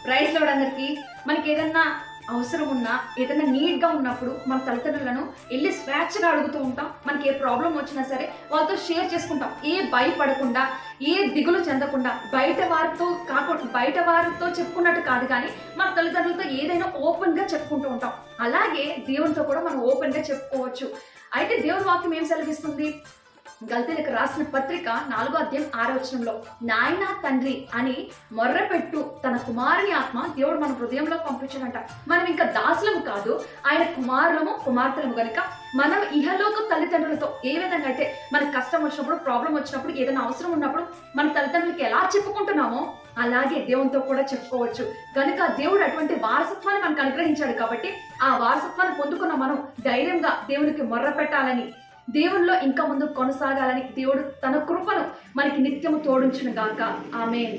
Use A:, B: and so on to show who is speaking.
A: Praise lord అందరికీ. మనకి ఏదన్నా అవసరం ఉన్నా, ఏదైనా నీడ్గా ఉన్నప్పుడు మన తల్లిదండ్రులను వెళ్ళి స్వేచ్ఛగా అడుగుతూ ఉంటాం. మనకి ఏ ప్రాబ్లం వచ్చినా సరే వాళ్ళతో షేర్ చేసుకుంటాం. ఏ భయపడకుండా, ఏ దిగులు చెందకుండా, బయట వారితో చెప్పుకున్నట్టు కాదు, కానీ మన తల్లిదండ్రులతో ఏదైనా ఓపెన్గా చెప్పుకుంటూ ఉంటాం. అలాగే దేవునితో కూడా మనం ఓపెన్గా చెప్పుకోవచ్చు. అయితే దేవుని వాక్యం ఏం సెలవిస్తుంది? గల్తీలకు రాసిన పత్రిక 4వ అధ్యాయం 6వ వచనంలో, నాయన తండ్రి అని మొర్రపెట్టు తన కుమారుని ఆత్మ దేవుడు మన హృదయంలో పంపించాడంట. మనం ఇంకా దాసులము కాదు, ఆయన కుమారులము కుమార్తెలము. కనుక మనం ఇహలోక తల్లిదండ్రులతో ఏ విధంగా అయితే మనకు కష్టం వచ్చినప్పుడు, ప్రాబ్లం వచ్చినప్పుడు, ఏదైనా అవసరం ఉన్నప్పుడు మన తల్లిదండ్రులకి ఎలా చెప్పుకుంటున్నామో అలాగే దేవునితో కూడా చెప్పుకోవచ్చు. కనుక దేవుడు అటువంటి వారసత్వాన్ని మనకు అనుగ్రహించాడు. కాబట్టి ఆ వారసత్వాన్ని పొందుకున్న మనం ధైర్యంగా దేవునికి మొర్ర పెట్టాలని, దేవునిలో ఇంకా ముందు కొనసాగాలని దేవుడు తన కృపను మనకి నిత్యము తోడించును గాక. ఆమేన్.